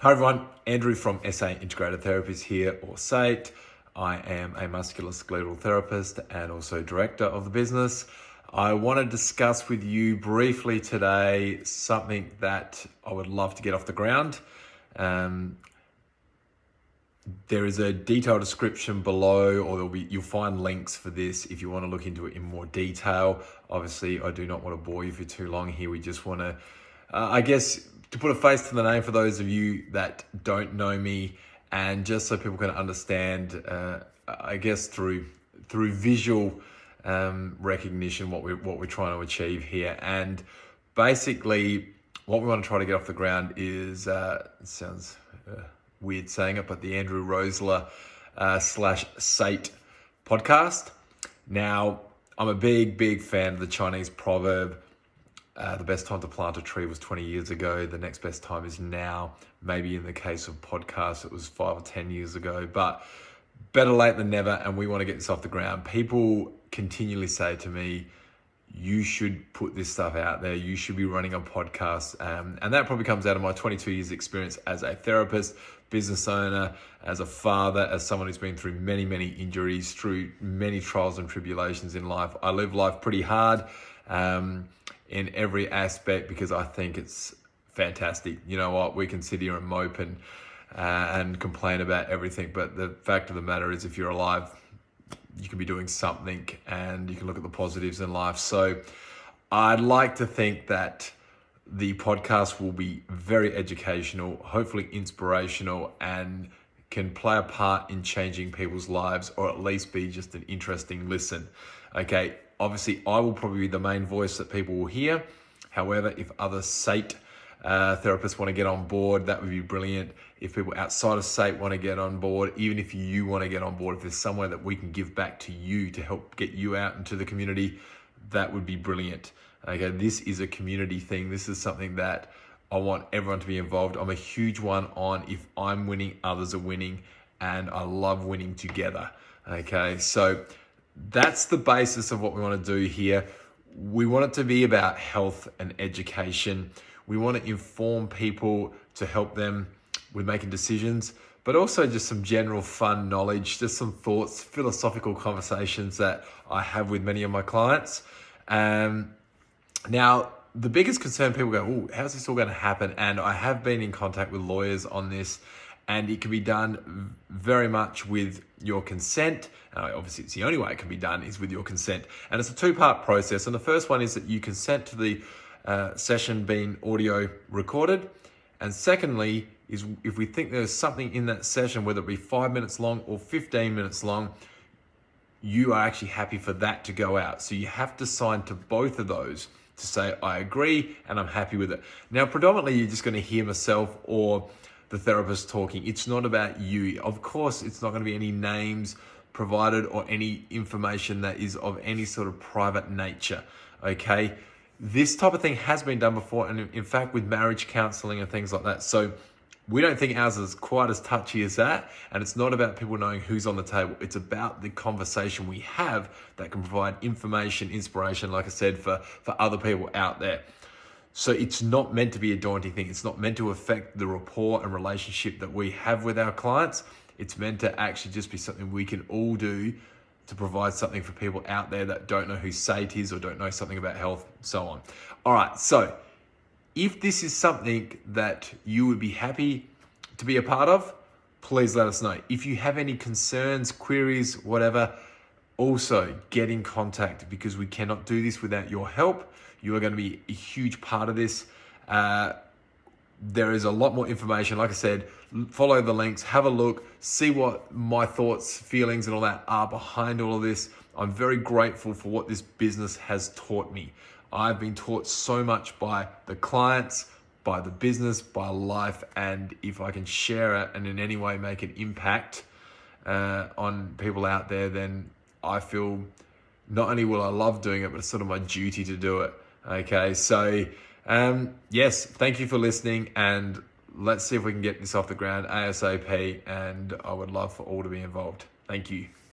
Hi everyone, Andrew from SAIT Integrated Therapies here, or SAIT. I am a musculoskeletal therapist and also director of the business. I want to discuss with you briefly today something that I would love to get off the ground. There is a detailed description below, or you'll find links for this if you want to look into it in more detail. Obviously, I do not want to bore you for too long here. We just want to, to put a face to the name for those of you that don't know me, and just so people can understand, through visual recognition what we're trying to achieve here. And basically, what we want to try to get off the ground is it sounds weird saying it, but the Andrew ROESLER / SAIT podcast. Now, I'm a big fan of the Chinese proverb. The best time to plant a tree was 20 years ago. The next best time is now. Maybe in the case of podcasts, it was 5 or 10 years ago, but better late than never. And we want to get this off the ground. People continually say to me, you should put this stuff out there. You should be running a podcast. And that probably comes out of my 22 years experience as a therapist, business owner, as a father, as someone who's been through many injuries, through many trials and tribulations in life. I live life pretty hard in every aspect because I think it's fantastic. You know what? We can sit here and mope and complain about everything. But the fact of the matter is, if you're alive, you can be doing something and you can look at the positives in life. So I'd like to think that the podcast will be very educational, hopefully inspirational, and can play a part in changing people's lives, or at least be just an interesting listen. Okay, obviously I will probably be the main voice that people will hear. However, if other SAIT therapists want to get on board, that would be brilliant. If people outside of SAIT want to get on board, even if you want to get on board, if there's somewhere that we can give back to you to help get you out into the community, that would be brilliant. Okay, this is a community thing. This is something that I want everyone to be involved. I'm a huge one on if I'm winning, others are winning, and I love winning together. Okay, so that's the basis of what we want to do here. We want it to be about health and education. We want to inform people to help them with making decisions, but also just some general fun knowledge, just some thoughts, philosophical conversations that I have with many of my clients. Now, the biggest concern, people go, oh, how's this all going to happen? And I have been in contact with lawyers on this, and it can be done very much with your consent. Obviously, it's the only way it can be done is with your consent. And it's a two-part process. And the first one is that you consent to the session being audio recorded. And secondly, is if we think there's something in that session, whether it be 5 minutes long or 15 minutes long, you are actually happy for that to go out. So you have to sign to both of those to say, I agree and I'm happy with it. Now, predominantly, you're just going to hear myself or the therapist talking. It's not about you. Of course, it's not going to be any names provided or any information that is of any sort of private nature, okay? This type of thing has been done before, and in fact, with marriage counseling and things like that. So we don't think ours is quite as touchy as that, and it's not about people knowing who's on the table. It's about the conversation we have that can provide information, inspiration, like I said, for other people out there. So it's not meant to be a daunting thing. It's not meant to affect the rapport and relationship that we have with our clients. It's meant to actually just be something we can all do to provide something for people out there that don't know who SAIT is or don't know something about health, so on. All right, so if this is something that you would be happy to be a part of, please let us know. If you have any concerns, queries, whatever, also get in contact, because we cannot do this without your help. You are going to be a huge part of this. There is a lot more information. Like I said, follow the links, have a look, see what my thoughts, feelings, and all that are behind all of this. I'm very grateful for what this business has taught me. I've been taught so much by the clients, by the business, by life, and if I can share it and in any way make an impact on people out there, then I feel not only will I love doing it, but it's sort of my duty to do it. Okay, so yes, thank you for listening, and let's see if we can get this off the ground ASAP, and I would love for all to be involved. Thank you.